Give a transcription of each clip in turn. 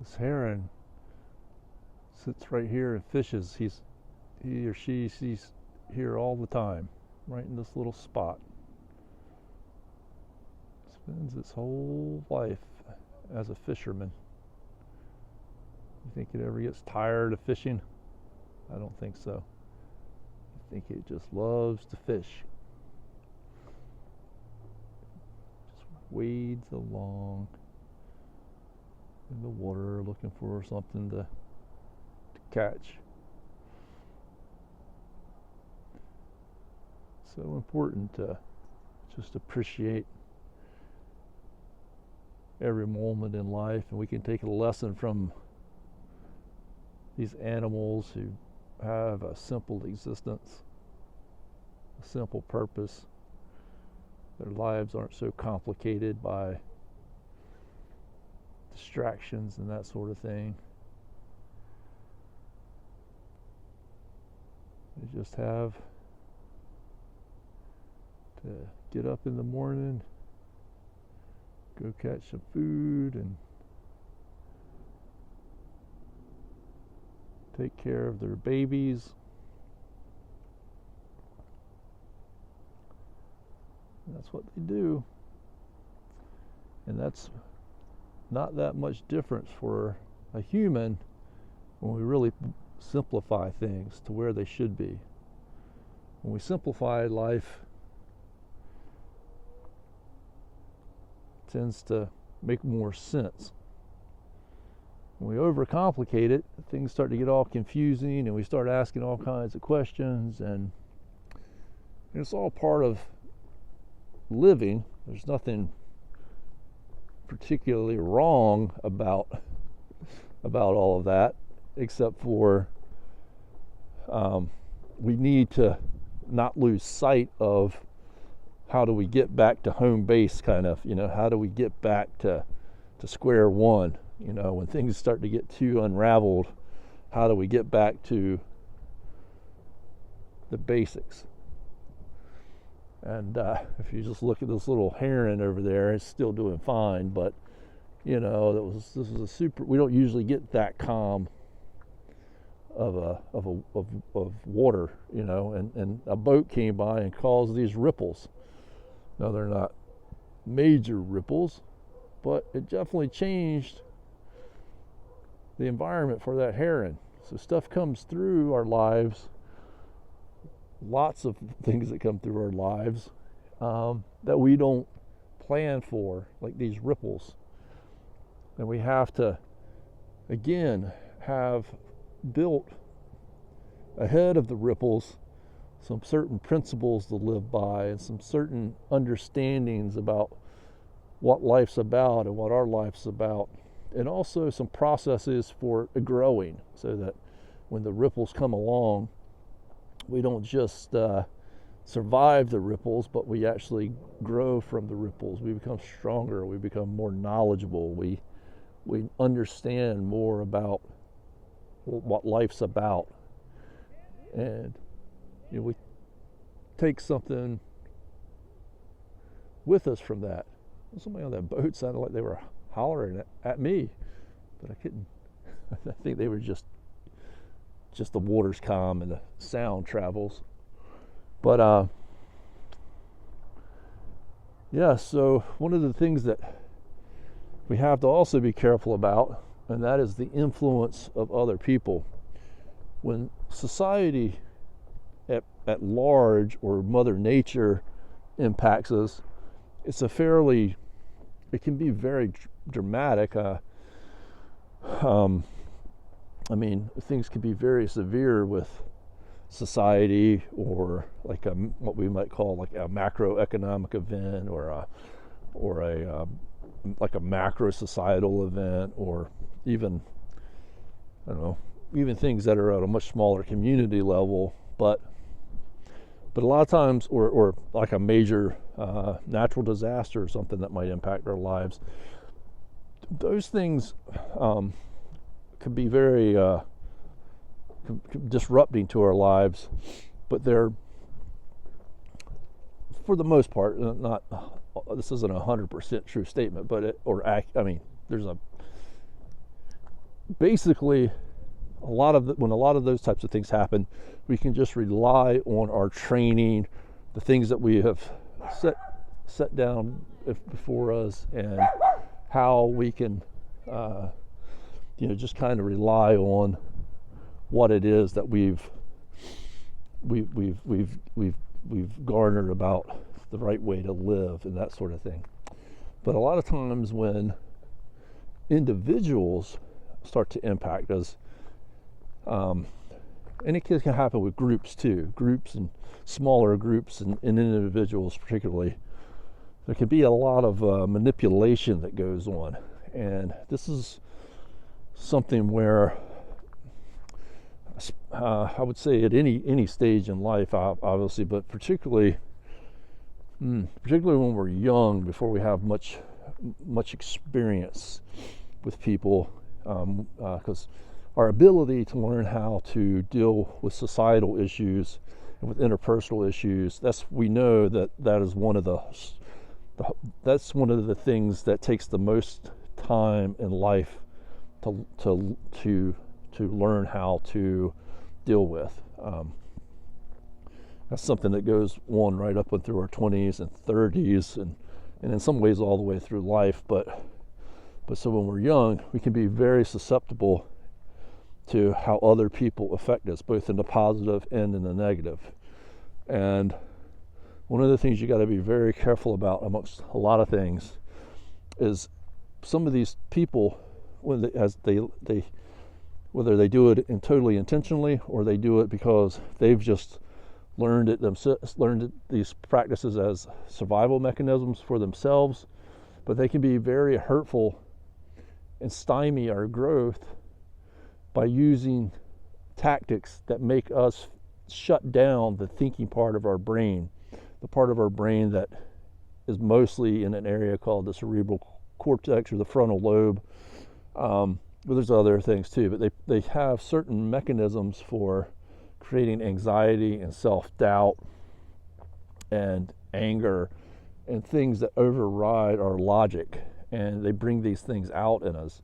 This heron sits right here and fishes. He or she's here all the time, right in this little spot. Spends its whole life as a fisherman. You think it ever gets tired of fishing? I don't think so. I think it just loves to fish. Just wades along in the water looking for something to catch. So important to just appreciate every moment in life, and we can take a lesson from these animals who have a simple existence, a simple purpose. Their lives aren't so complicated by distractions and that sort of thing. They just have to get up in the morning, go catch some food, and take care of their babies. And that's what they do. And that's not that much difference for a human when we really simplify things to where they should be. When we simplify life, it tends to make more sense. When we overcomplicate it, things start to get all confusing, and we start asking all kinds of questions, and it's all part of living. There's nothing particularly wrong about all of that, except for we need to not lose sight of how do we get back to home base, kind of, how do we get back to square one, when things start to get too unraveled, how do we get back to the basics? And if you just look at this little heron over there, it's still doing fine, but this was a super. We don't usually get that calm of water, and a boat came by and caused these ripples. Now they're not major ripples, but it definitely changed the environment for that heron. So stuff comes through our lives, lots of things that come through our lives that we don't plan for, like these ripples. And we have to, again, have built ahead of the ripples some certain principles to live by and some certain understandings about what life's about and what our life's about, and also some processes for growing, so that when the ripples come along, we don't just survive the ripples, but we actually grow from the ripples. We become stronger, we become more knowledgeable, we understand more about what life's about, and we take something with us from that. Somebody on that boat sounded like they were hollering at me, but I couldn't. I think they were just the water's calm and the sound travels. But so one of the things that we have to also be careful about, and that is the influence of other people. When society at large, or Mother Nature, impacts us, it can be very dramatic. Things can be very severe with society, or like what we might call like a macroeconomic event, or a macro societal event, or even, even things that are at a much smaller community level, but a lot of times, or like a major natural disaster or something that might impact our lives. Those things can be very disrupting to our lives, but they're, for the most part, not. This isn't a 100% true statement, but there's basically, when a lot of those types of things happen, we can just rely on our training, the things that we have set down before us, and how we can, just kind of rely on what it is that we've garnered about the right way to live and that sort of thing. But a lot of times when individuals start to impact us, and it can happen with groups too, groups and smaller groups and individuals particularly, there can be a lot of manipulation that goes on. And this is something where I would say at any stage in life, obviously, but particularly when we're young, before we have much experience with people, because our ability to learn how to deal with societal issues and with interpersonal issues, we know that is one of the things that takes the most time in life to learn how to deal with. That's something that goes on right up and through our 20s and 30s, and in some ways all the way through life. But so when we're young, we can be very susceptible to how other people affect us, both in the positive and in the negative. And one of the things you got to be very careful about, amongst a lot of things, is some of these people, whether they do it totally intentionally or they do it because they've just learned these practices as survival mechanisms for themselves, but they can be very hurtful and stymie our growth by using tactics that make us shut down the thinking part of our brain, the part of our brain that is mostly in an area called the cerebral cortex or the frontal lobe. But there's other things too, but they have certain mechanisms for creating anxiety and self-doubt and anger and things that override our logic, and they bring these things out in us.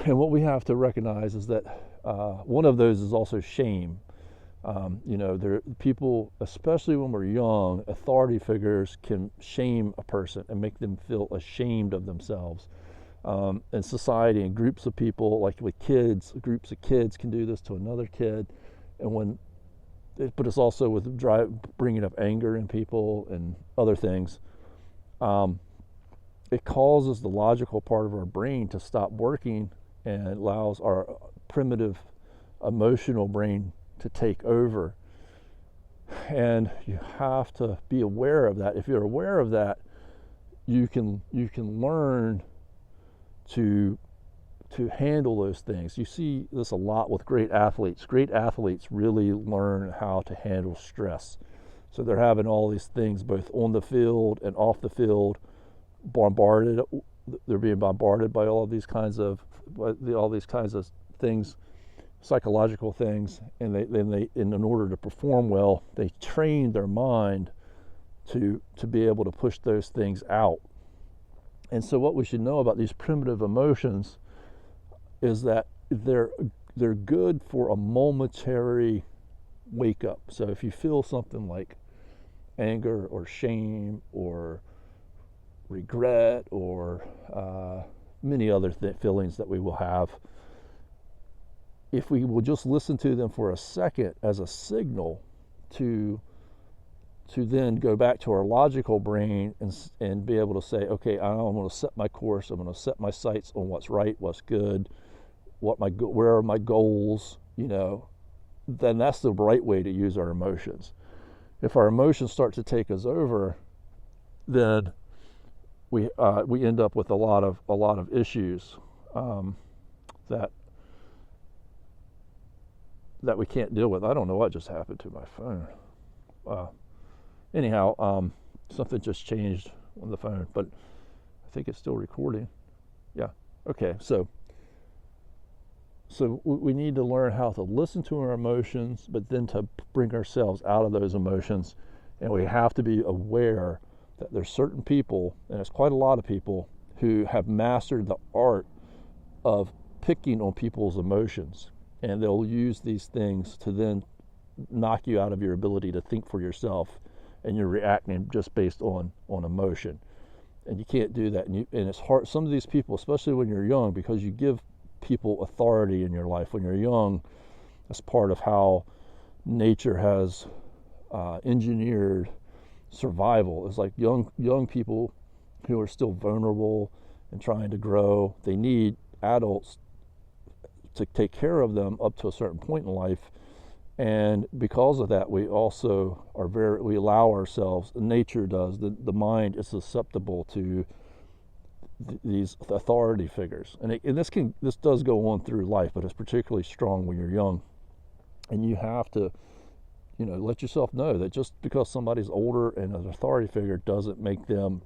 And what we have to recognize is that one of those is also shame. People, especially when we're young, authority figures can shame a person and make them feel ashamed of themselves. And society and groups of people, like with kids, groups of kids can do this to another kid, but it's also with bringing up anger in people and other things. It causes the logical part of our brain to stop working and allows our primitive emotional brain to take over. And you have to be aware of that. If you're aware of that, you can learn to handle those things. You see this a lot with great athletes. Great athletes really learn how to handle stress. So they're having all these things both on the field and off the field, they're being bombarded by all these kinds of things, psychological things, and they in order to perform well, they train their mind to be able to push those things out. And so what we should know about these primitive emotions is that they're good for a momentary wake up. So if you feel something like anger or shame or regret or many other feelings that we will have, if we will just listen to them for a second as a signal to then go back to our logical brain and be able to say, okay, I'm going to set my course, I'm going to set my sights on what's right, what's good, where are my goals, then that's the right way to use our emotions. If our emotions start to take us over, then we end up with a lot of issues that we can't deal with. I don't know what just happened to my phone. Anyhow, something just changed on the phone, but I think it's still recording. Yeah. Okay. So we need to learn how to listen to our emotions, but then to bring ourselves out of those emotions. And we have to be aware that there's certain people, and it's quite a lot of people, who have mastered the art of picking on people's emotions, and they'll use these things to then knock you out of your ability to think for yourself, and you're reacting just based on emotion. And you can't do that. And it's hard. Some of these people, especially when you're young, because you give people authority in your life when you're young, as part of how nature has engineered survival. It's like young people who are still vulnerable and trying to grow. They need adults to take care of them up to a certain point in life. And because of that, we also we allow ourselves, nature does, the mind is susceptible to these authority figures. And this does go on through life, but it's particularly strong when you're young. And you have to, let yourself know that just because somebody's older and an authority figure doesn't make them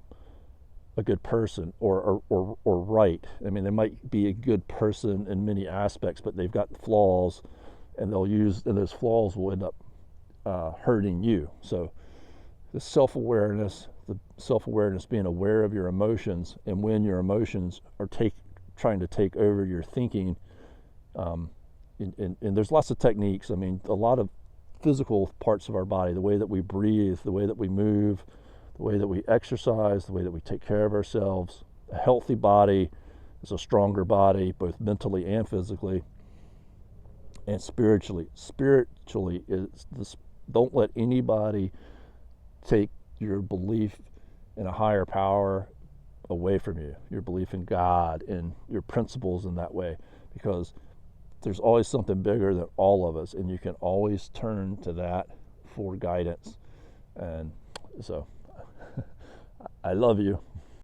a good person or right. I mean, they might be a good person in many aspects, but they've got flaws, and those flaws will end up hurting you. So the self-awareness being aware of your emotions, and when your emotions are trying to take over your thinking, and there's lots of techniques. I mean, a lot of physical parts of our body, the way that we breathe, the way that we move, the way that we exercise, the way that we take care of ourselves. A healthy body is a stronger body, both mentally and physically. And spiritually is this. Don't let anybody take your belief in a higher power away from you, your belief in God and your principles in that way, because there's always something bigger than all of us, and you can always turn to that for guidance. And so I love you.